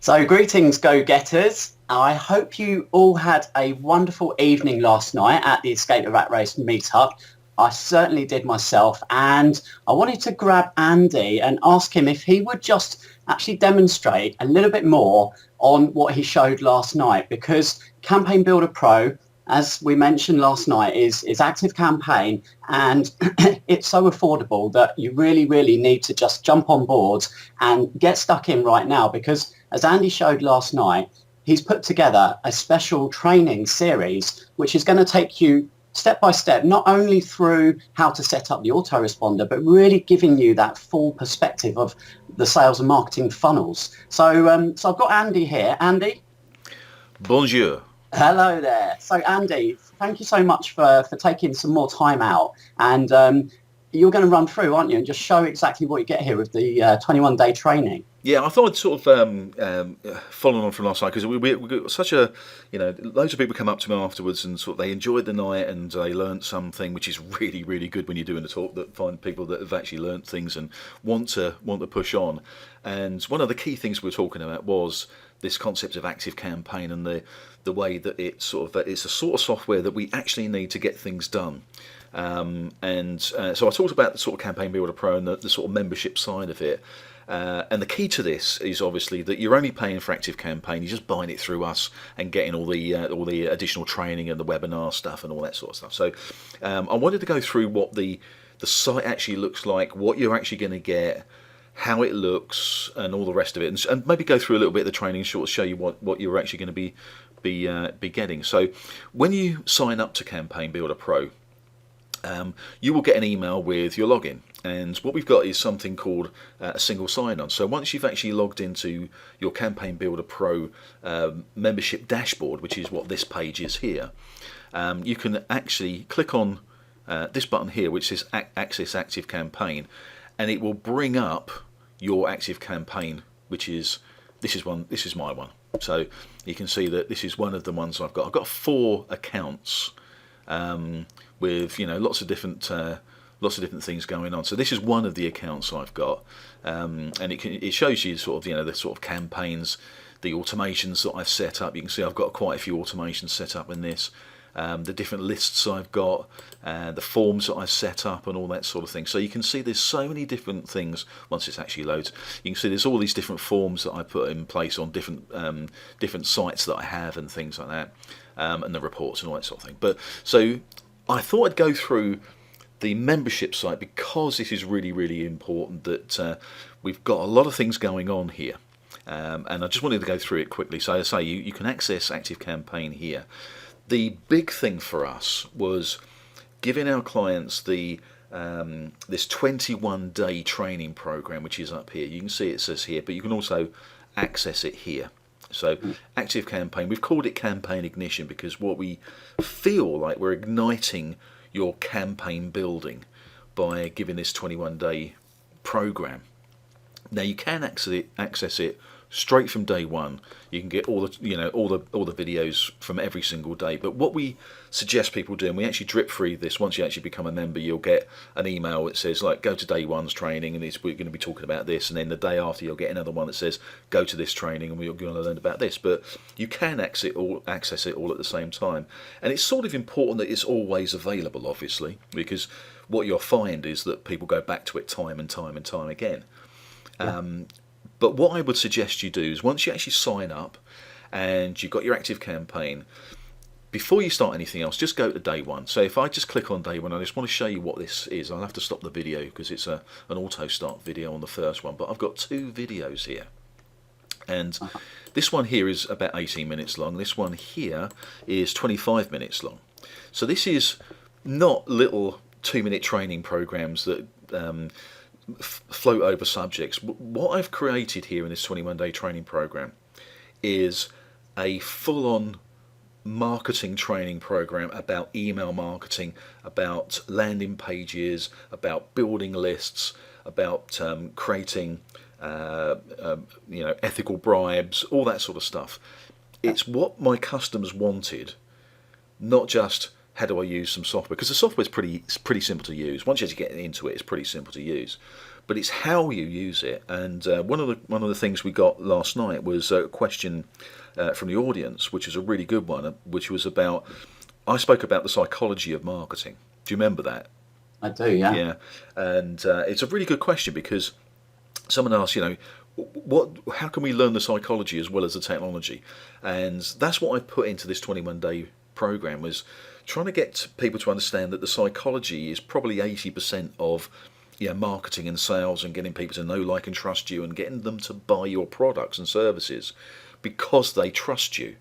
So greetings, go-getters. I hope you all had a wonderful evening last night at the Escape the Rat Race meetup. I certainly did myself, and I wanted to grab Andy and ask him if he would just actually demonstrate a little bit more on what he showed last night, because Campaign Builder Pro, as we mentioned last night, is active campaign, and it's so affordable that you really need to just jump on board and get stuck in right now, because as Andy showed last night, he's put together a special training series which is going to take you step by step, not only through how to set up the autoresponder, but really giving you that full perspective of the sales and marketing funnels. So, so I've got Andy here. Andy? Bonjour. Hello there. So Andy, thank you so much for taking some more time out. And you're going to run through, aren't you, and just show exactly what you get here with the 21-day training. Yeah, I thought I'd sort of follow on from last night, because we got such a, loads of people come up to me afterwards and sort of they enjoyed the night and they learnt something, which is really good when you're doing the talk, that find people that have actually learnt things and want to push on. And one of the key things we were talking about was this concept of active campaign and the way that it's a sort of software that we actually need to get things done. So I talked about the sort of Campaign Builder Pro and the sort of membership side of it. And the key to this is obviously that you're only paying for active campaign. You're just buying it through us and getting all the additional training and the webinar stuff and all that sort of stuff. So I wanted to go through what the site actually looks like, what you're actually going to get, how it looks, and all the rest of it, and maybe go through a little bit of the training, show you what you're actually going to be getting. So when you sign up to Campaign Builder Pro, you will get an email with your login, and what we've got is something called a single sign-on. So once you've actually logged into your Campaign Builder Pro membership dashboard, which is what this page is here, you can actually click on this button here, which says Access Active Campaign, and it will bring up your active campaign, which is this is my one. So you can see that this is one of the ones I've got. I've got 4 accounts with lots of different things going on. So this is one of the accounts I've got, and it shows you sort of the sort of campaigns, the automations that I've set up. You can see I've got quite a few automations set up in this. The different lists I've got, the forms that I've set up, and all that sort of thing. So you can see there's so many different things. Once it actually loads, you can see there's all these different forms that I put in place on different sites that I have and things like that, and the reports and all that sort of thing. But so I thought I'd go through the membership site, because this is really important that we've got a lot of things going on here. And I just wanted to go through it quickly. So as I say, you can access Active Campaign here. The big thing for us was giving our clients the this 21-day training program, which is up here. You can see it says here, but you can also access it here. So Active Campaign, we've called it Campaign Ignition because what we feel like we're igniting your campaign building by giving this 21-day program. Now you can access it straight from day one. You can get all the videos from every single day. But what we suggest people do, and we actually drip through this, once you actually become a member, you'll get an email that says like go to day one's training, and we're going to be talking about this, and then the day after you'll get another one that says go to this training, and we're going to learn about this. But you can access it all at the same time, and it's sort of important that it's always available, obviously, because what you'll find is that people go back to it time and time again. Yeah. But what I would suggest you do is once you actually sign up and you've got your active campaign, before you start anything else, just go to day one. So if I just click on day one, I just want to show you what this is. I'll have to stop the video because it's an auto start video on the first one, but I've got 2 videos here. And this one here is about 18 minutes long. This one here is 25 minutes long. So this is not little 2-minute training programs that float over subjects. What I've created here in this 21-day training program is a full-on marketing training program about email marketing, about landing pages, about building lists, about creating ethical bribes, all that sort of stuff. It's what my customers wanted, not just how do I use some software, because the software is pretty simple to use. Once you get into it, it's pretty simple to use. but it's how you use it. And one of the things we got last night was a question from the audience, which was a really good one, which was about, I spoke about the psychology of marketing. Do you remember that? I do, yeah. Yeah, and it's a really good question because someone asked, how can we learn the psychology as well as the technology? And that's what I put into this 21-day program, was trying to get people to understand that the psychology is probably 80% of marketing and sales, and getting people to know, like, and trust you, and getting them to buy your products and services because they trust you.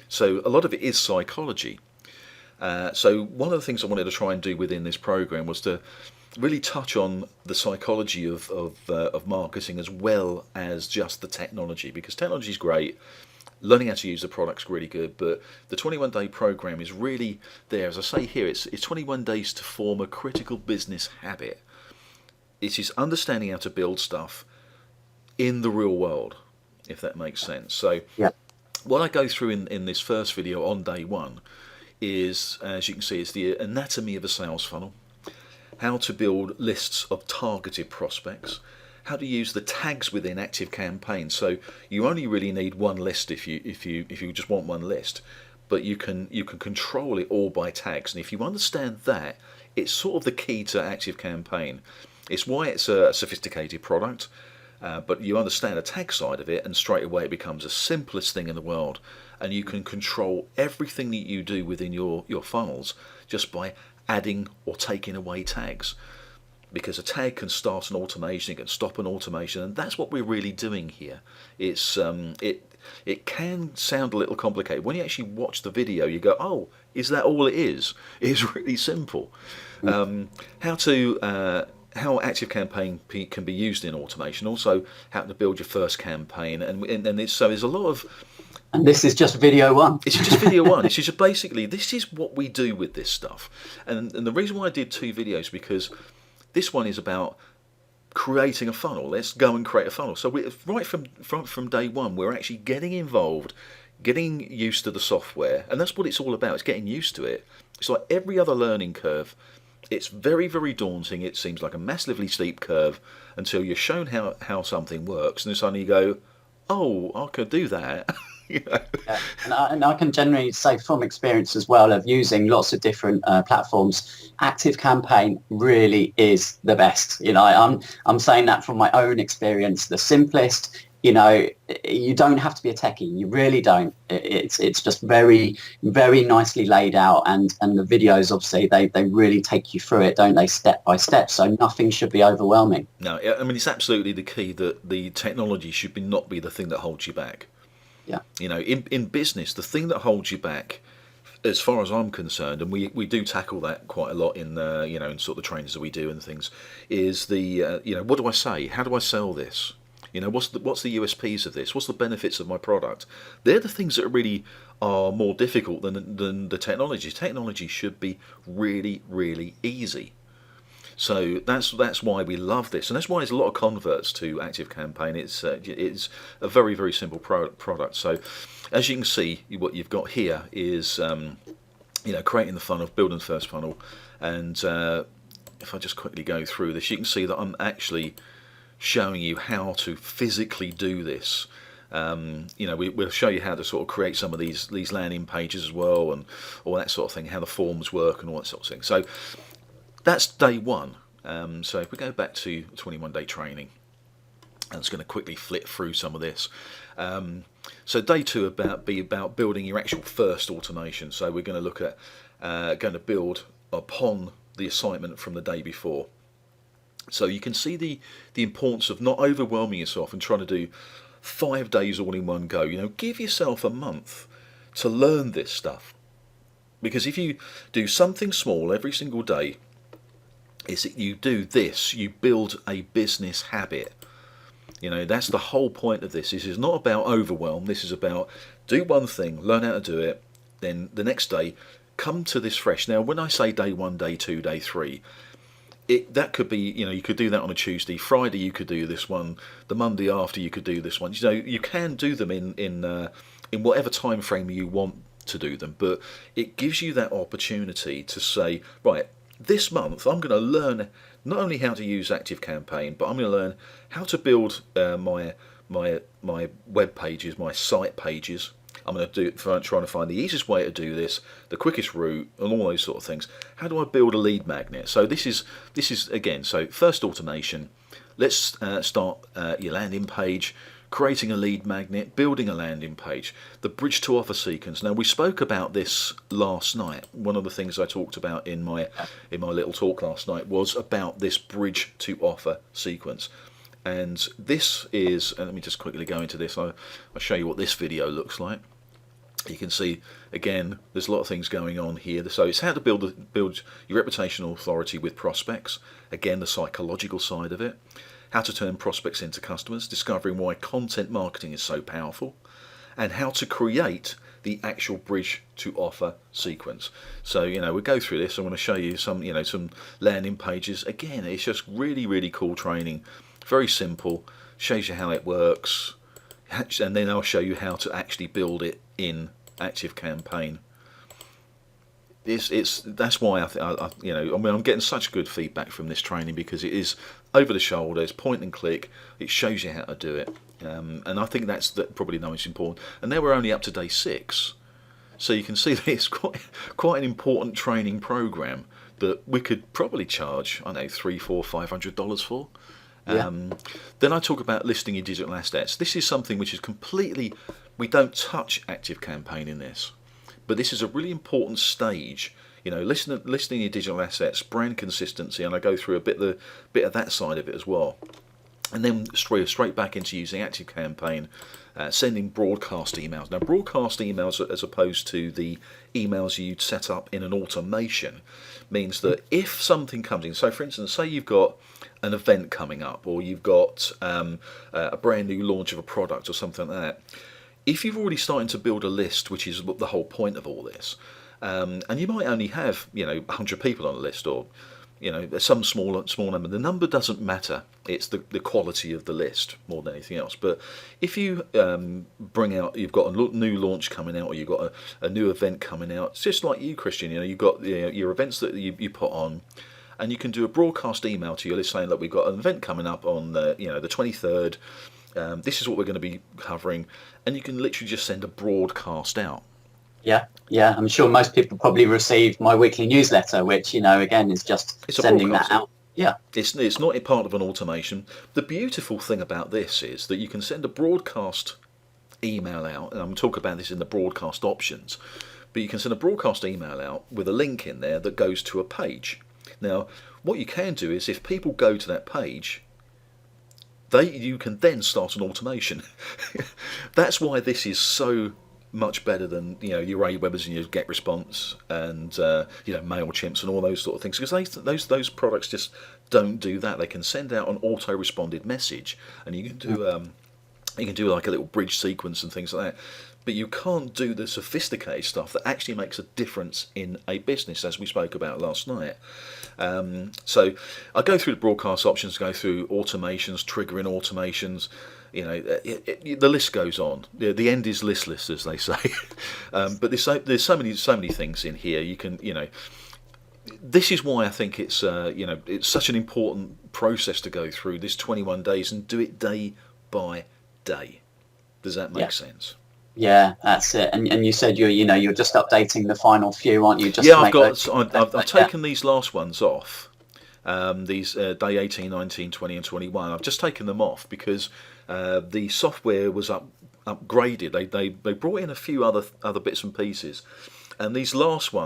So a lot of it is psychology. So one of the things I wanted to try and do within this program was to really touch on the psychology of marketing as well as just the technology, because technology is great. Learning how to use the product's really good, but the 21-day program is really there. As I say here, it's 21 days to form a critical business habit. It is understanding how to build stuff in the real world, if that makes sense. So what I go through in this first video on day one is, as you can see, is the anatomy of a sales funnel, how to build lists of targeted prospects, how to use the tags within active campaigns. So you only really need one list if you just want one list, but you can control it all by tags. And if you understand that, it's sort of the key to active campaign. It's why it's a sophisticated product, but you understand the tag side of it, and straight away it becomes the simplest thing in the world. And you can control everything that you do within your funnels just by adding or taking away tags. Because a tag can start an automation, it can stop an automation, and that's what we're really doing here. It's it can sound a little complicated. When you actually watch the video, you go, "Oh, is that all it is?" It's really simple. How active campaign can be used in automation. Also, how to build your first campaign, and so there's a lot of. And this is just video one. It's just video one. It's just basically, this is what we do with this stuff. And the reason why I did 2 videos, because this one is about creating a funnel. Let's go and create a funnel. So right from day one, we're actually getting involved, getting used to the software. And that's what it's all about. It's getting used to it. It's like every other learning curve. It's very, very daunting. It seems like a massively steep curve until you're shown how something works. And then suddenly you go, oh, I could do that. And I can generally say from experience as well of using lots of different platforms, Active Campaign really is the best. I'm saying that from my own experience. The simplest. You don't have to be a techie. You really don't. It's just very, very nicely laid out, and the videos, obviously, they really take you through it, don't they, step by step. So nothing should be overwhelming. No, I mean, it's absolutely the key that the technology should not be the thing that holds you back. Yeah. In business, the thing that holds you back, as far as I'm concerned, and we do tackle that quite a lot in in sort of the trainings that we do and things, is the what do I say? How do I sell this? What's the USPs of this? What's the benefits of my product? They're the things that really are more difficult than the technology. Technology should be really, really easy. So that's why we love this, and that's why there's a lot of converts to Active Campaign. It's a very, very simple product. So as you can see, what you've got here is creating the funnel, building the first funnel, and if I just quickly go through this, you can see that I'm actually showing you how to physically do this. We'll show you how to sort of create some of these landing pages as well, and all that sort of thing, how the forms work and all that sort of thing. So that's day one. So if we go back to 21-day training, I'm just going to quickly flip through some of this. So day two be about building your actual first automation. So we're going to look at going to build upon the assignment from the day before. So you can see the importance of not overwhelming yourself and trying to do 5 days all in one go. Give yourself a month to learn this stuff. Because if you do something small every single day, is that you do this, you build a business habit. That's the whole point of this. This is not about overwhelm. This is about do one thing, learn how to do it, then the next day come to this fresh. Now, when I say day 1, day 2, day 3, that could be, you could do that on a Tuesday. Friday you could do this one. The Monday after you could do this one. You can do them in whatever time frame you want to do them, but it gives you that opportunity to say, right, this month I'm going to learn not only how to use ActiveCampaign, but I'm going to learn how to build my web pages, my site pages. I'm going to trying to find the easiest way to do this, the quickest route, and all those sort of things. How do I build a lead magnet? So this is again. So first automation. Let's start your landing page, creating a lead magnet, building a landing page, the bridge to offer sequence. Now we spoke about this last night. One of the things I talked about in my little talk last night was about this bridge to offer sequence. And this is, and let me just quickly go into this. I'll show you what this video looks like. You can see, again, there's a lot of things going on here. So it's how to build your reputational authority with prospects. Again, the psychological side of it. How to turn prospects into customers, discovering why content marketing is so powerful, and how to create the actual bridge to offer sequence. So, we'll go through this. I want to show you some landing pages. Again, it's just really, really cool training. Very simple, shows you how it works, and then I'll show you how to actually build it in ActiveCampaign. That's why I'm getting such good feedback from this training, because it is over the shoulder, it's point and click, it shows you how to do it, and I think that's probably the most important. And now we're only up to day 6, so you can see that it's quite an important training program that we could probably charge, I don't know, $300, $400, $500 for. Yeah. Then I talk about listing your digital assets. This is something which is completely, we don't touch ActiveCampaign in this, but this is a really important stage. Listing your digital assets, brand consistency, and I go through a bit of that side of it as well. And then straight back into using ActiveCampaign, sending broadcast emails. Now, broadcast emails, as opposed to the emails you'd set up in an automation, means that if something comes in, so for instance, say you've got an event coming up, or you've got a brand new launch of a product or something like that, if you've already started to build a list, which is the whole point of all this, and you might only have 100 people on a list, or some small number. The number doesn't matter. It's the quality of the list more than anything else. But if you bring out, you've got a new launch coming out, or you've got a new event coming out. It's just like you, Christian. You've got your events that you put on, and you can do a broadcast email to your list saying that we've got an event coming up on the 23rd. This is what we're going to be covering, and you can literally just send a broadcast out. Yeah. I'm sure most people probably receive my weekly newsletter, which again is just sending that out. Yeah, it's not a part of an automation. The beautiful thing about this is that you can send a broadcast email out, and I'm going to talk about this in the broadcast options. But you can send a broadcast email out with a link in there that goes to a page. Now, what you can do is, if people go to that page, you can then start an automation. That's why this is so much better than your Awebbers and your GetResponse and MailChimps and all those sort of things, because those products just don't do that. They can send out an auto-responded message, and you can do like a little bridge sequence and things like that. But you can't do the sophisticated stuff that actually makes a difference in a business, as we spoke about last night. So I go through the broadcast options, go through automations, triggering automations. The list goes on. The end is listless, as they say. But there's so many things in here. You can, this is why I think it's it's such an important process to go through this 21 days and do it day by day. Does that make sense? Yeah, that's it. And you said you're just updating the final few, aren't you? I've taken these last ones off. These day 18, 19, 20 and 21. I've just taken them off because the software was upgraded. They brought in a few other bits and pieces, and these last few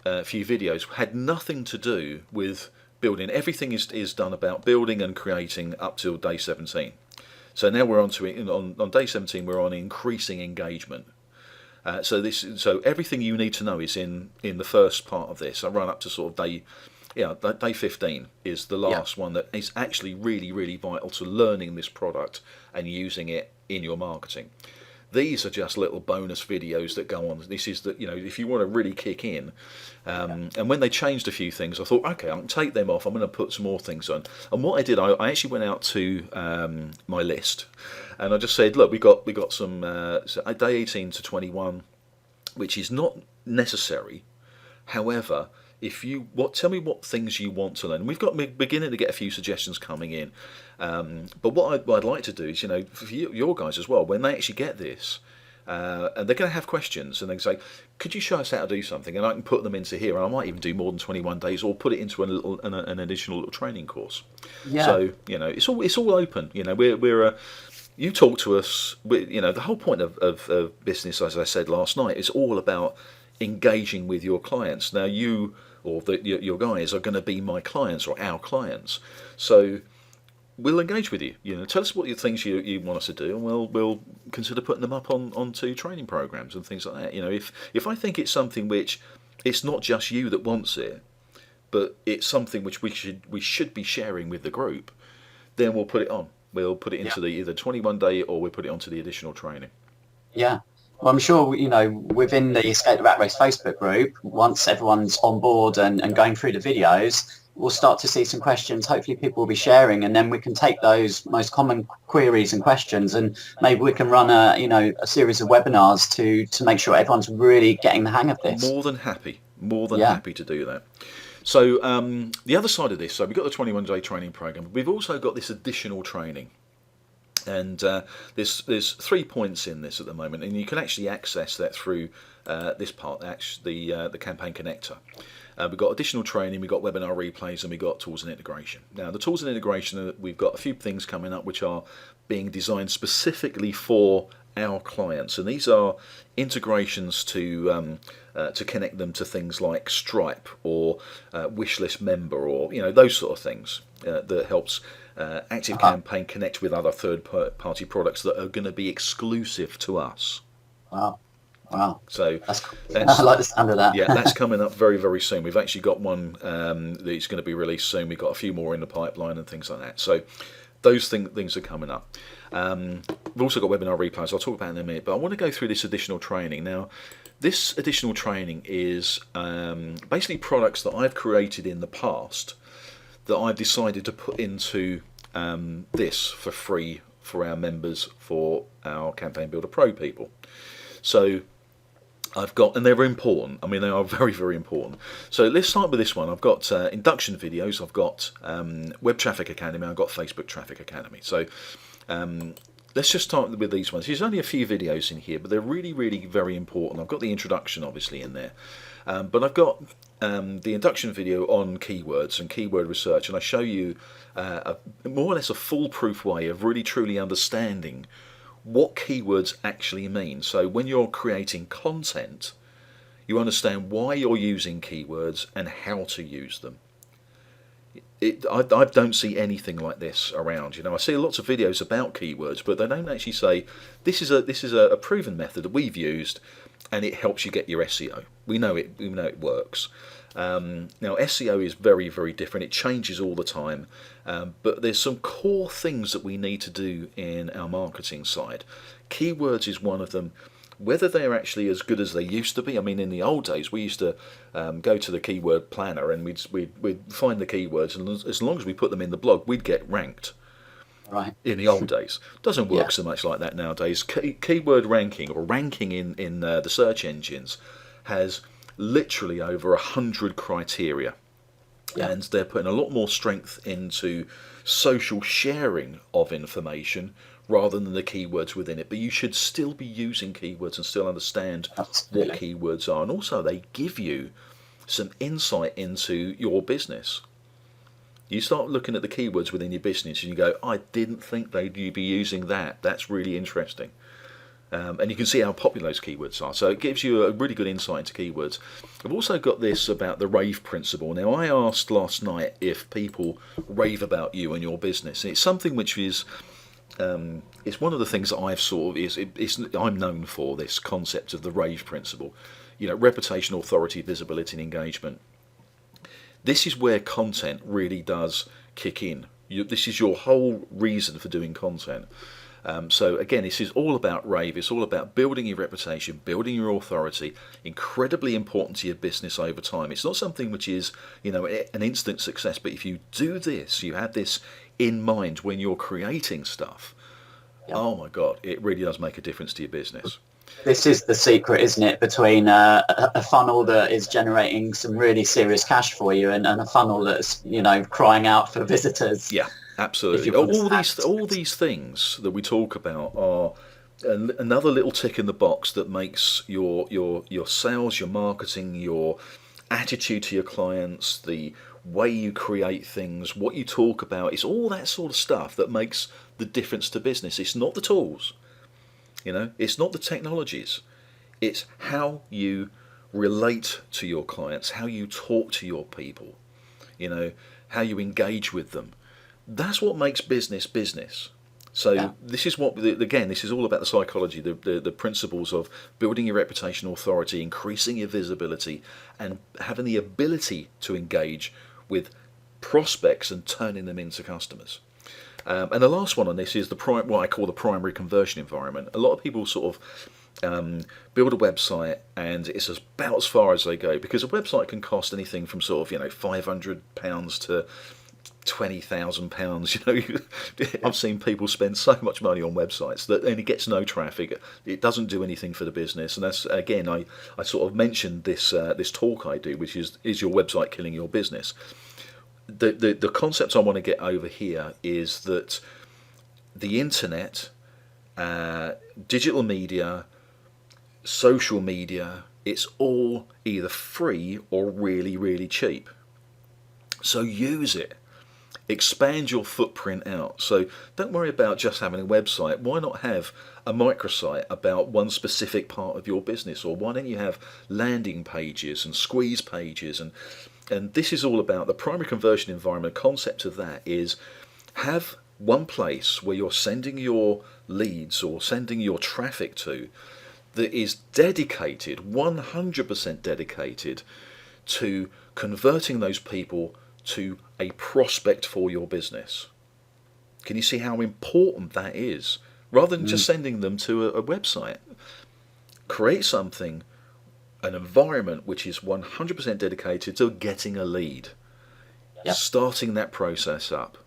videos had nothing to do with building. Everything is done about building and creating up till day 17. So now we're on day 17. We're on increasing engagement. So everything you need to know is in the first part of this. I run up to sort of day 15 is the last one that is actually really, really vital to learning this product and using it in your marketing. These are just little bonus videos that go on. This is if you want to really kick in. And when they changed a few things, I thought, okay, I can take them off. I'm going to put some more things on. And what I did, I actually went out to my list, and I just said, look, we got some day 18 to 21, which is not necessary, However, tell me what things you want to learn. We've got beginning to get a few suggestions coming in, but what I'd like to do is, for your guys as well, when they actually get this, and they're going to have questions, and they can say, "Could you show us how to do something?" And I can put them into here, and I might even do more than 21 days, or put it into an additional little training course. Yeah. So it's all open. You talk to us. The whole point of business, as I said last night, is all about engaging with your clients. Now you or your guys are going to be my clients or our clients, so we'll engage with you. Tell us what things you want us to do, and we'll consider putting them up onto training programs and things like that. If I think it's something which it's not just you that wants it, but it's something which we should be sharing with the group, then we'll put it on. We'll put it into the either 21-day, or we'll put it onto the additional training. Yeah. Well, I'm sure, within the Escape the Rat Race Facebook group, once everyone's on board and going through the videos, we'll start to see some questions. Hopefully people will be sharing, and then we can take those most common queries and questions, and maybe we can run a series of webinars to make sure everyone's really getting the hang of this. More than happy to do that. So the other side of this, so we've got the 21-day training program. We've also got this additional training. And there's 3 points in this at the moment, and you can actually access that through this part, actually the campaign connector. We've got additional training, we've got webinar replays, and we've got tools and integration. Now, the tools and integration, we've got a few things coming up which are being designed specifically for our clients, and these are integrations to connect them to things like Stripe or Wishlist Member, or those sort of things that helps ActiveCampaign connect with other third-party products that are going to be exclusive to us. Wow. So I like the sound of that. Yeah, that's coming up very, very soon. We've actually got one that's going to be released soon. We've got a few more in the pipeline and things like that. So those things are coming up. We've also got webinar replays. I'll talk about it in a minute, but I want to go through this additional training. Now, this additional training is basically products that I've created in the past that I've decided to put into this for free for our members, for our Campaign Builder Pro people. So I've got, and they're important. I mean, they are very, very important. So let's start with this one. I've got induction videos. I've got Web Traffic Academy. I've got Facebook Traffic Academy. So let's just start with these ones. There's only a few videos in here, but they're really, really very important. I've got the introduction, obviously, in there. But I've got the induction video on keywords and keyword research, and I show you more or less a foolproof way of really, truly understanding what keywords actually mean. So when you're creating content, you understand why you're using keywords and how to use them. I don't see anything like this around. I see lots of videos about keywords, but they don't actually say this is a proven method that we've used, and it helps you get your SEO. We know it works. Now, SEO is very, very different. It changes all the time, but there's some core things that we need to do in our marketing side. Keywords is one of them. Whether they're actually as good as they used to be, I mean, in the old days, we used to go to the keyword planner and we'd find the keywords, and as long as we put them in the blog, we'd get ranked. Right. In the old days. Doesn't work so much like that nowadays. Keyword ranking, or ranking in the search engines, has literally over 100 criteria. Yeah. And they're putting a lot more strength into social sharing of information rather than the keywords within it. But you should still be using keywords and still understand what keywords are. And also they give you some insight into your business. You start looking at the keywords within your business and you go, I didn't think you'd be using that. That's really interesting. And you can see how popular those keywords are. So it gives you a really good insight into keywords. I've also got this about the rave principle. Now, I asked last night if people rave about you and your business. And it's something which is, it's one of the things that I've sort of, I'm known for, this concept of the rave principle. Reputation, authority, visibility and engagement. This is where content really does kick in. This is your whole reason for doing content. So again, this is all about rave. It's all about building your reputation, building your authority. Incredibly important to your business over time. It's not something which is, an instant success. But if you do this, you have this in mind when you're creating stuff, Yeah. Oh my God, it really does make a difference to your business. This is the secret, isn't it, between a funnel that is generating some really serious cash for you and a funnel that's, crying out for visitors. Yeah, If absolutely. you All these things that we talk about are another little tick in the box that makes your sales, your marketing, your attitude to your clients, the way you create things, what you talk about. It's all that sort of stuff that makes the difference to business. It's not the tools, it's not the technologies. It's how you relate to your clients, how you talk to your people, how you engage with them. That's what makes business business. So Yeah. this is what, again, this is all about the psychology, the principles of building your reputation, authority, increasing your visibility, and having the ability to engage with prospects and turning them into customers. And the last one on this is what I call the primary conversion environment. A lot of people sort of build a website, and it's about as far as they go, because a website can cost anything from sort of £500 to £20,000. I've seen people spend so much money on websites and it gets no traffic. It doesn't do anything for the business. And that's, again, I sort of mentioned this talk I do, which is your website killing your business? The concept I want to get over here is that the internet, digital media, social media, it's all either free or really, really cheap. So use it. Expand your footprint out. So don't worry about just having a website. Why not have a microsite about one specific part of your business? Or why don't you have landing pages and squeeze pages? And this is all about the primary conversion environment. The concept of that is have one place where you're sending your leads or sending your traffic to that is dedicated, 100% dedicated to converting those people to a prospect for your business. Can you see how important that is? Rather than just sending them to a website, create something, an environment which is 100% dedicated to getting a lead, starting that process up.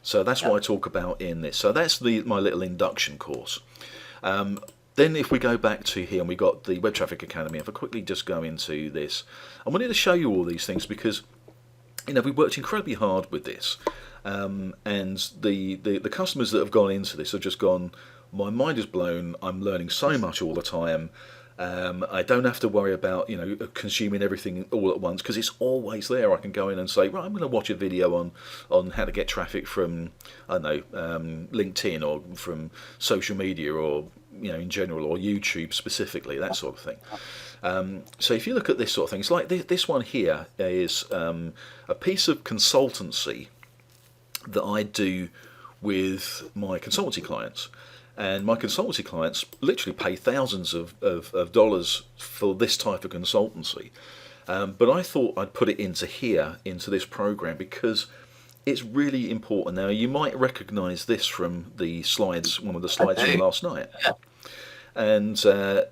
So that's what I talk about in this. So that's my little induction course. Then if we go back to here, and we got the Web Traffic Academy, if I quickly just go into this, I wanted to show you all these things because we worked incredibly hard with this, and the customers that have gone into this have just gone, my mind is blown, I'm learning so much all the time, I don't have to worry about consuming everything all at once because it's always there. I can go in and say, right, I'm going to watch a video on how to get traffic from, I don't know, LinkedIn or from social media or in general, or YouTube specifically, that sort of thing. So if you look at this sort of thing, it's like this one here is a piece of consultancy that I do with my consultancy clients. And my consultancy clients literally pay thousands of dollars for this type of consultancy. But I thought I'd put it into this program, because it's really important. Now, you might recognise this from the slides, one of the slides from last night. And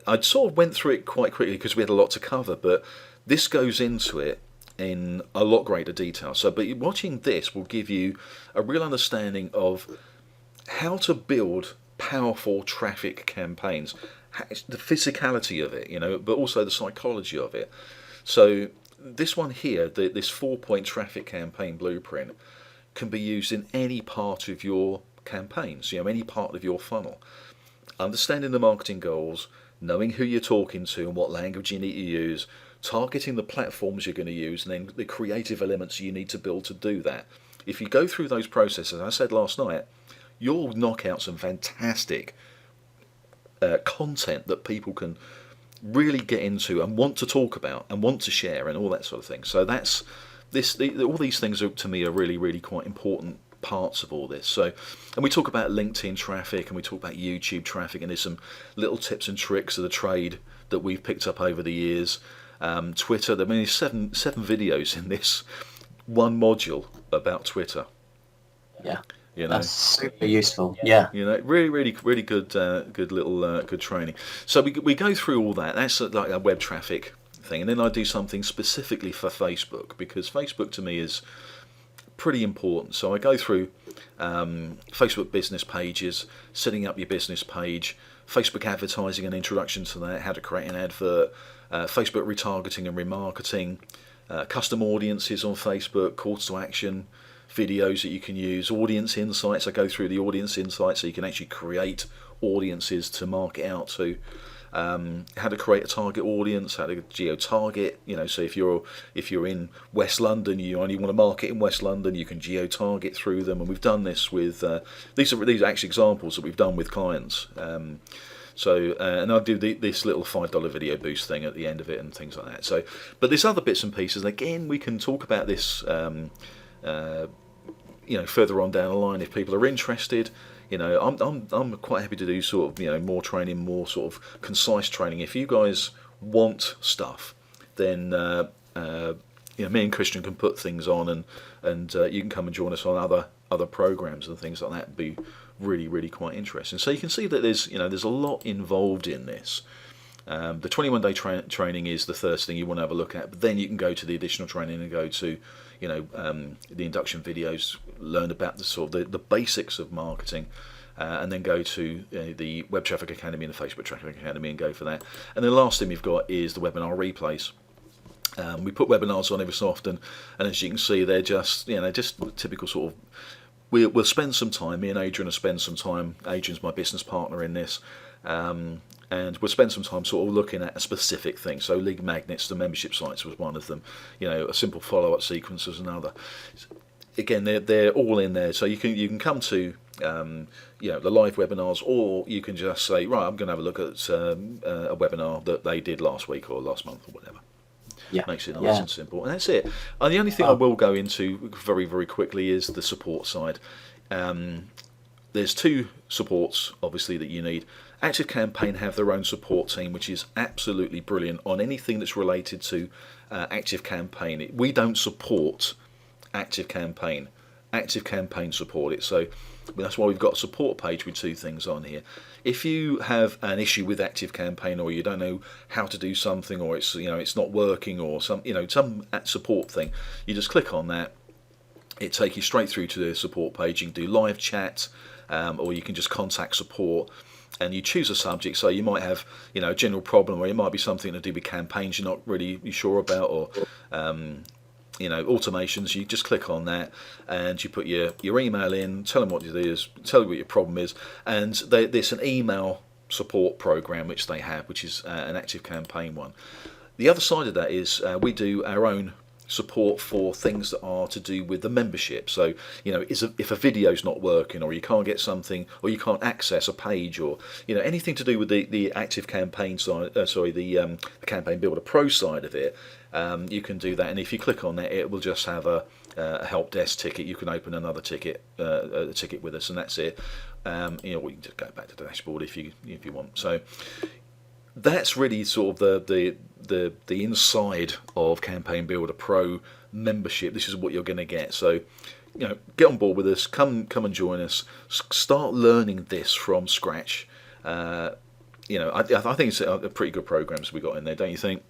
I sort of went through it quite quickly because we had a lot to cover, but this goes into it in a lot greater detail. But watching this will give you a real understanding of how to build powerful traffic campaigns, the physicality of it, but also the psychology of it. So this one here, this 4-point traffic campaign blueprint, can be used in any part of your campaigns, any part of your funnel. Understanding the marketing goals, knowing who you're talking to and what language you need to use, targeting the platforms you're going to use, and then the creative elements you need to build to do that. If you go through those processes, as I said last night, you'll knock out some fantastic content that people can really get into and want to talk about and want to share and all that sort of thing. So that's all these things to me are really, really quite important parts of all this. So, and we talk about LinkedIn traffic and we talk about YouTube traffic, and there's some little tips and tricks of the trade that we've picked up over the years. Twitter, there's seven videos in this one module about Twitter. Yeah. That's super useful. Yeah. Really, really, really good little good training. So we go through all that. That's like a web traffic thing, and then I do something specifically for Facebook, because Facebook to me is pretty important. So I go through Facebook business pages, setting up your business page, Facebook advertising, an introduction to that, how to create an advert, Facebook retargeting and remarketing, custom audiences on Facebook, calls to action, videos that you can use, audience insights. I go through the audience insights so you can actually create audiences to market out to. How to create a target audience, how to geo-target. So if you're in West London, you only want to market in West London, you can geo-target through them. And we've done this with these are actually examples that we've done with clients. And I do this little $5 video boost thing at the end of it and things like that. So, but there's other bits and pieces. And again, we can talk about this, further on down the line if people are interested. I'm quite happy to do sort of more training, more sort of concise training. If you guys want stuff, then me and Christian can put things on, and you can come and join us on other programs and things like that. It'd be really, really quite interesting. So you can see that there's a lot involved in this. The 21-day training is the first thing you want to have a look at, but then you can go to the additional training and go to the induction videos, learn about the basics of marketing, and then go to the Web Traffic Academy and the Facebook Traffic Academy and go for that. And the last thing we've got is the webinar replays. We put webinars on every so often, and as you can see, they're just typical sort of. We'll spend some time. Me and Adrian will spend some time. Adrian's my business partner in this. And we'll spend some time sort of looking at a specific thing. So lead magnets, the membership sites was one of them. A simple follow-up sequence was another. Again, they're all in there. So you can come to the live webinars, or you can just say, right, I'm going to have a look at a webinar that they did last week or last month or whatever. Yeah. Makes it nice and simple, and that's it. And the only thing I will go into very, very quickly is the support side. There's two supports, obviously, that you need. ActiveCampaign have their own support team, which is absolutely brilliant on anything that's related to ActiveCampaign. We don't support ActiveCampaign. ActiveCampaign support it. So that's why we've got a support page with two things on here. If you have an issue with ActiveCampaign, or you don't know how to do something, or it's not working, or some support thing, you just click on that. It takes you straight through to the support page. You can do live chat, or you can just contact support, and you choose a subject. So you might have a general problem, or it might be something to do with campaigns you're not really sure about, or automations. You just click on that and you put your email in, tell them what it is, tell them what your problem is, and there's an email support program which they have, which is an ActiveCampaign one. The other side of that is we do our own support for things that are to do with the membership. So if a video's not working, or you can't get something, or you can't access a page, or anything to do with the ActiveCampaign side, the Campaign Builder Pro side of it, you can do that. And if you click on that, it will just have a help desk ticket. You can open another ticket, a ticket with us, and that's it. We can just go back to the dashboard if you want. So that's really sort of the inside of Campaign Builder Pro membership. This is what you're going to get. So get on board with us. Come and join us. Start learning this from scratch. I think it's a pretty good programs we got in there, don't you think?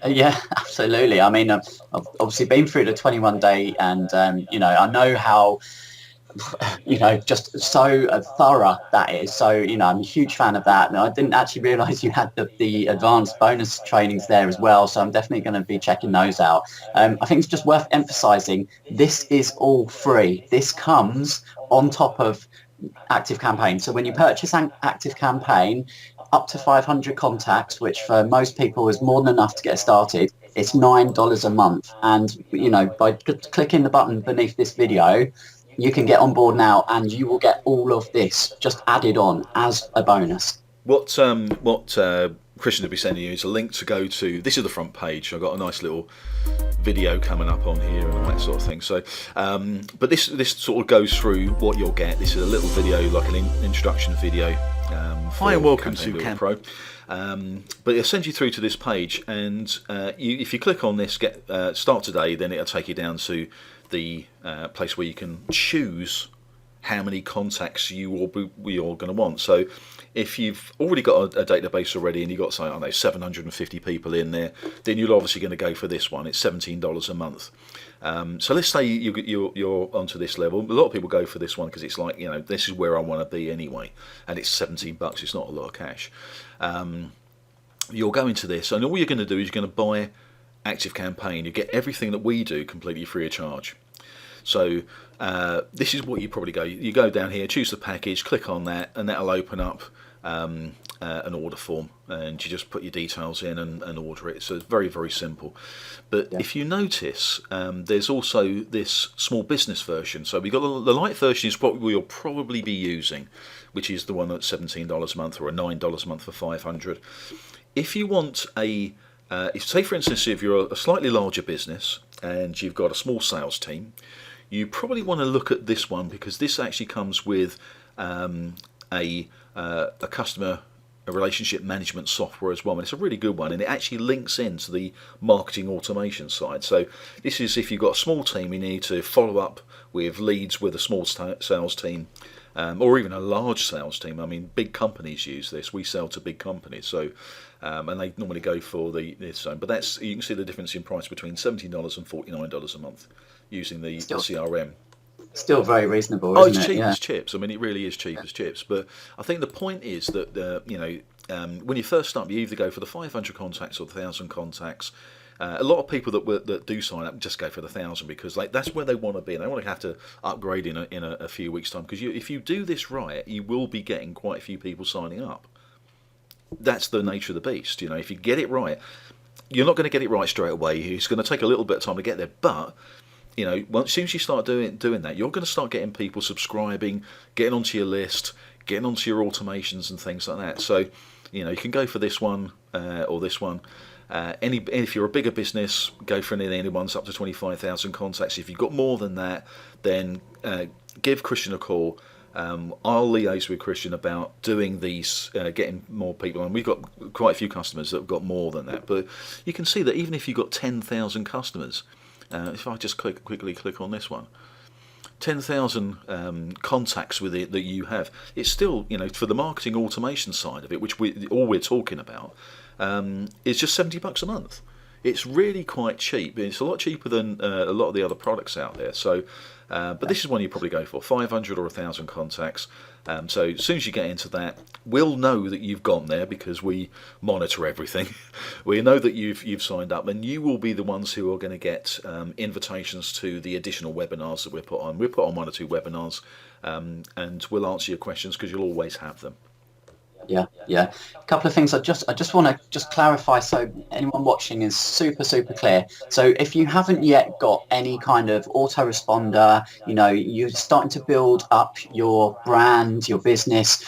Yeah, absolutely. I mean, I've obviously been through the 21-day, and I know how just so thorough that is. So I'm a huge fan of that, and I didn't actually realise you had the advanced bonus trainings there as well. So I'm definitely going to be checking those out. I think it's just worth emphasising, this is all free. This comes on top of ActiveCampaign. So when you purchase an ActiveCampaign, up to 500 contacts, which for most people is more than enough to get started, it's $9 a month. And by clicking the button beneath this video, you can get on board now, and you will get all of this just added on as a bonus. What Christian will be sending you is a link to go to. This is the front page. I've got a nice little video coming up on here and all that sort of thing. So, but this sort of goes through what you'll get. This is a little video, like an introduction video. Hi and welcome to Campaign Pro. But it'll send you through to this page, and if you click on this, start today, then it'll take you down to the place where you can choose how many contacts you're going to want. So If you've already got a database already and you've got, say, I don't know, 750 people in there, then you're obviously going to go for this one. It's $17 a month. So let's say you're onto this level. A lot of people go for this one because it's like, this is where I want to be anyway, and it's $17. It's not a lot of cash. You'll go into this, and all you're going to do is you're going to buy Active Campaign. You get everything that we do completely free of charge. So this is what you probably go. You go down here, choose the package, click on that, and that'll open up an order form, and you just put your details in and order it. So it's very, very simple. But if you notice, there's also this small business version. So we've got the light version is what we'll probably be using, which is the one that's $17 a month or a $9 a month for 500. If you want say for instance, if you're a slightly larger business and you've got a small sales team, you probably want to look at this one, because this actually comes with a customer relationship management software as well, and it's a really good one, and it actually links into the marketing automation side. So this is if you've got a small team, you need to follow up with leads with a small sales team, or even a large sales team. I mean, big companies use this. We sell to big companies, so and they normally go for this. But that's, you can see the difference in price between $17 and $49 a month using the CRM. Still very reasonable, isn't it? It's cheap Yeah. as chips. I mean, it really is cheap as chips. But I think the point is that when you first start, you either go for the 500 contacts or the 1,000 contacts. A lot of people that do sign up just go for the 1,000 because that's where they want to be. And they want to have to upgrade in a few weeks' time, because if you do this right, you will be getting quite a few people signing up. That's the nature of the beast. If you get it right, you're not going to get it right straight away. It's going to take a little bit of time to get there, but as soon as you start doing that, you're going to start getting people subscribing, getting onto your list, getting onto your automations and things like that. So, you can go for this one or this one. If you're a bigger business, go for any ones up to 25,000 contacts. If you've got more than that, then give Christian a call. I'll liaise with Christian about doing these, getting more people on. We've got quite a few customers that have got more than that, but you can see that even if you've got 10,000 customers, if I just quickly click on this one, 10,000 contacts with it that you have, it's still, for the marketing automation side of it, which we're talking about, is just $70 a month. It's really quite cheap. It's a lot cheaper than a lot of the other products out there. So, but this is one you probably go for, 500 or 1,000 contacts. So as soon as you get into that, we'll know that you've gone there because we monitor everything. We know that you've signed up, and you will be the ones who are going to get invitations to the additional webinars that we put on. We'll put on 1 or 2 webinars, and we'll answer your questions because you'll always have them. Yeah. A couple of things I just want to clarify, so anyone watching is super clear. So if you haven't yet got any kind of autoresponder, you're starting to build up your brand, your business,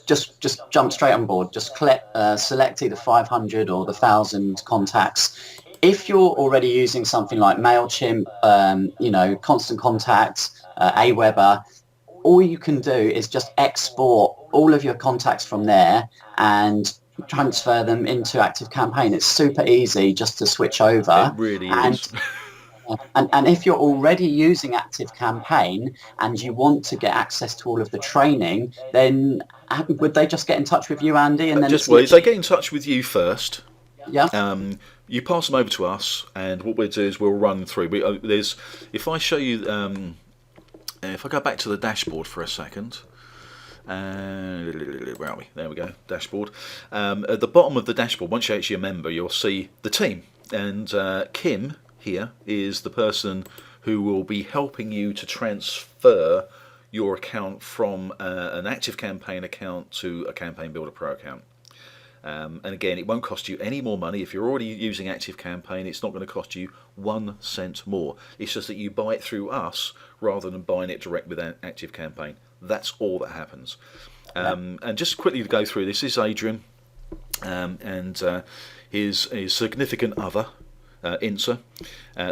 just jump straight on board. Just select either 500 or the 1,000 contacts. If you're already using something like MailChimp, Constant Contact, Aweber, all you can do is just export all of your contacts from there and transfer them into Active Campaign. It's super easy just to switch over. It really is. And if you're already using Active Campaign and you want to get access to all of the training, then would they just get in touch with you, Andy? And then they get in touch with you first. Yeah. You pass them over to us, and what we'll do is we'll run through. If I show you. If I go back to the dashboard for a second, where are we? There we go, dashboard. At the bottom of the dashboard, once you're actually a member, you'll see the team. And Kim here is the person who will be helping you to transfer your account from an Active Campaign account to a Campaign Builder Pro account. And again, it won't cost you any more money. If you're already using Active Campaign, it's not going to cost you 1 cent more. It's just that you buy it through us rather than buying it direct with Active Campaign. That's all that happens. And just quickly to go through this is Adrian and his significant other, Insa.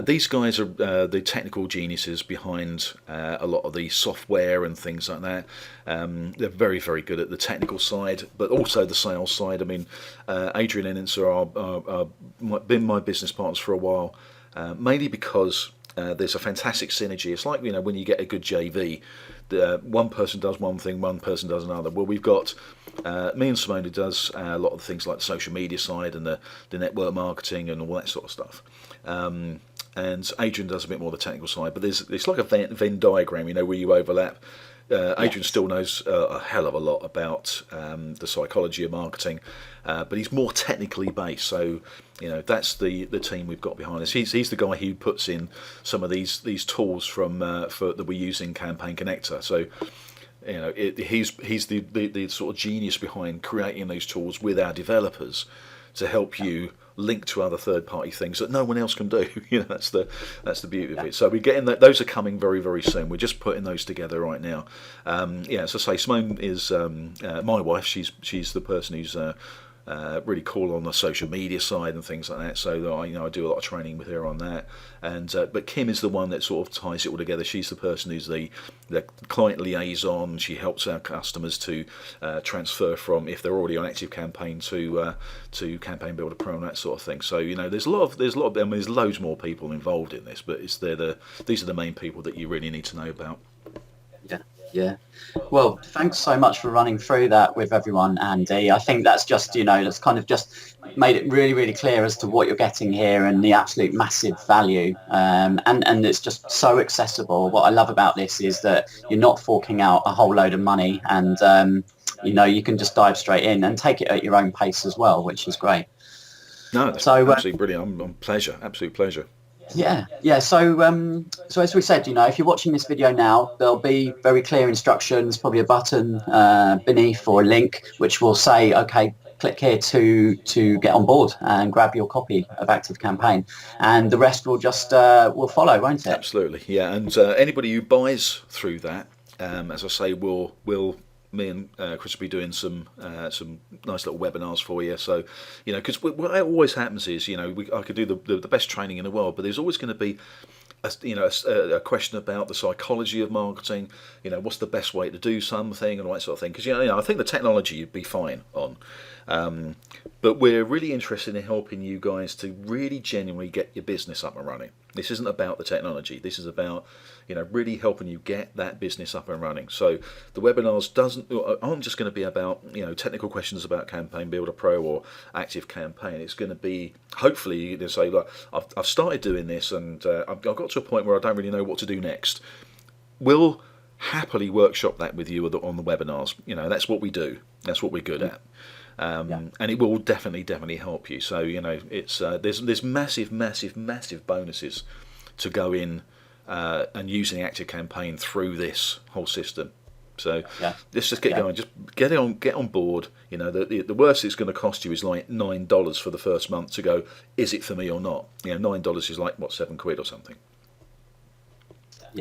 These guys are the technical geniuses behind a lot of the software and things like that. They're very, very good at the technical side, but also the sales side. I mean, Adrian and Insa are been my business partners for a while, mainly because there's a fantastic synergy. It's like when you get a good JV, one person does one thing, one person does another. Well, we've got me and Simone, who does a lot of the things like the social media side and the network marketing and all that sort of stuff. And Adrian does a bit more of the technical side, but it's like a Venn diagram, where you overlap. Adrian still knows a hell of a lot about the psychology of marketing, but he's more technically based. So, that's the team we've got behind us. He's the guy who puts in some of these tools that we use in Campaign Connector. So, he's the sort of genius behind creating those tools with our developers to help you link to other third-party things that no one else can do. That's the beauty of it. So we're getting that. Those are coming very, very soon. We're just putting those together right now. As I say, Simone is my wife. She's the person who's really cool on the social media side and things like that. So I do a lot of training with her on that. And but Kim is the one that sort of ties it all together. She's the person who's the client liaison. She helps our customers to transfer from, if they're already on Active Campaign, to Campaign Builder Pro and that sort of thing. So there's loads more people involved in this, but these are the main people that you really need to know about. Yeah. Well, thanks so much for running through that with everyone, Andy. I think that's just, that's kind of just made it really, really clear as to what you're getting here and the absolute massive value. And it's just so accessible. What I love about this is that you're not forking out a whole load of money, and, you can just dive straight in and take it at your own pace as well, which is great. No, that's absolutely brilliant. Absolute pleasure. Yeah. So as we said, if you're watching this video now, there'll be very clear instructions, probably a button beneath or a link which will say, okay, click here to get on board and grab your copy of Active Campaign, and the rest will just will follow, won't it? Absolutely, yeah. And anybody who buys through that, as I say, will me and Chris will be doing some nice little webinars for you. So, because what always happens is, I could do the best training in the world, but there's always going to be a question about the psychology of marketing. What's the best way to do something and all that sort of thing. Because I think the technology you'd be fine on, but we're really interested in helping you guys to really genuinely get your business up and running. This isn't about the technology. This is about really helping you get that business up and running. So the webinars aren't just going to be about technical questions about Campaign Builder Pro or Active Campaign. It's going to be, hopefully, you're going to say, look, I've started doing this and I've got to a point where I don't really know what to do next. We'll happily workshop that with you on the webinars. That's what we do. That's what we're good at. And it will definitely help you. So it's there's massive bonuses to go in and using Active Campaign through this whole system. So let's just get going. Just get on board. The worst it's going to cost you is like $9 for the first month to go. Is it for me or not? $9 is like £7 or something.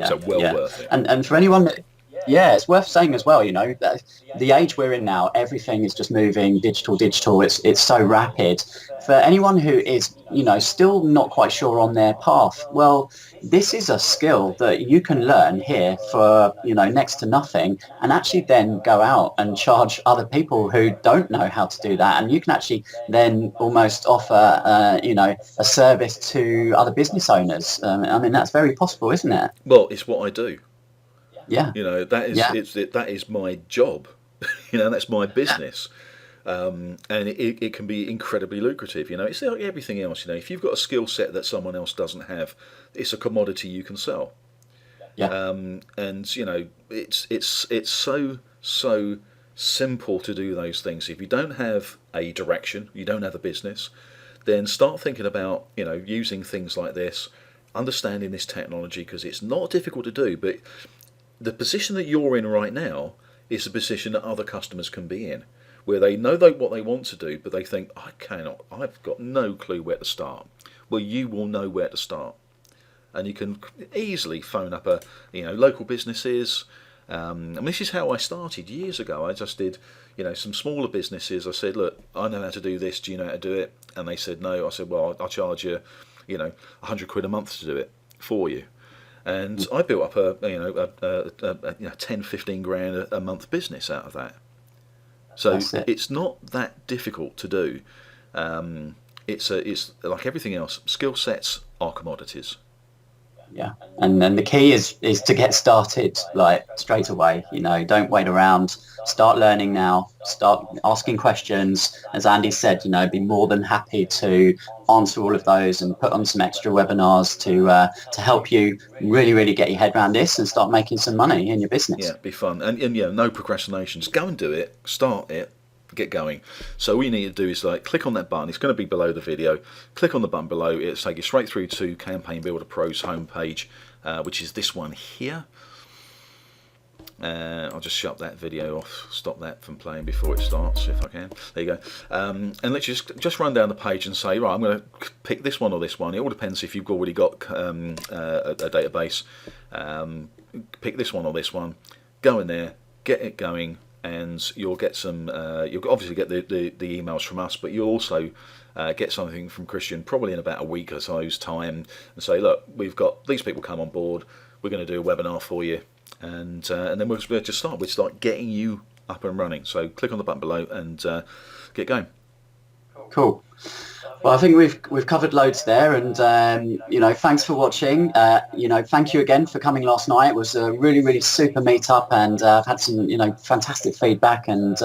So worth it. And for anyone that. Yeah, it's worth saying as well, that the age we're in now, everything is just moving digital. It's so rapid. For anyone who is, still not quite sure on their path, well, this is a skill that you can learn here for, next to nothing, and actually then go out and charge other people who don't know how to do that. And you can actually then almost offer, a service to other business owners. That's very possible, isn't it? Well, it's what I do. Yeah, that is my job. That's my business, and it can be incredibly lucrative. It's like everything else. If you've got a skill set that someone else doesn't have, it's a commodity you can sell. And it's so simple to do those things. If you don't have a direction, you don't have a business, then start thinking about using things like this, understanding this technology, because it's not difficult to do, but the position that you're in right now is a position that other customers can be in, where they know what they want to do, but they think, I've got no clue where to start. Well, you will know where to start. And you can easily phone up local businesses. And this is how I started years ago. I just did, some smaller businesses. I said, look, I know how to do this. Do you know how to do it? And they said, no. I said, well, I'll charge you, £100 a month to do it for you. And I built up a 10, 15 grand a month business out of that. So it's not that difficult to do. It's like everything else. Skill sets are commodities. Yeah, and then the key is to get started like straight away. You know, don't wait around. Start learning now. Start asking questions. As Andy said, you know, be more than happy to answer all of those and put on some extra webinars to help you really get your head around this and start making some money in your business. Yeah, be fun. And yeah, no procrastination. Just go and do it. Start it. Get going. So all you need to do is like click on that button. It's going to be below the video. Click on the button below. It'll take you straight through to Campaign Builder Pro's homepage, which is this one here. I'll just shut that video off, stop that from playing before it starts, if I can. There you go. And let's just run down the page and say, right, I'm going to pick this one or this one. It all depends if you've already got a database. Pick this one or this one. Go in there, get it going, and you'll get some. You'll obviously get the emails from us, but you'll also get something from Christian probably in about a week or so's time, and say, look, we've got these people come on board. We're going to do a webinar for you. And then we'll just start. We'll start getting you up and running. So click on the button below and get going. Cool. Well, I think we've covered loads there, and you know, thanks for watching. You know, thank you again for coming last night. It was a really super meetup, and I've had some fantastic feedback, and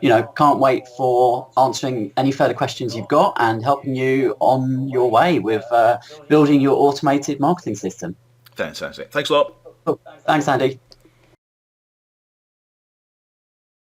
you know, can't wait for answering any further questions you've got and helping you on your way with building your automated marketing system. Fantastic. Thanks a lot. Cool. Thanks, Andy.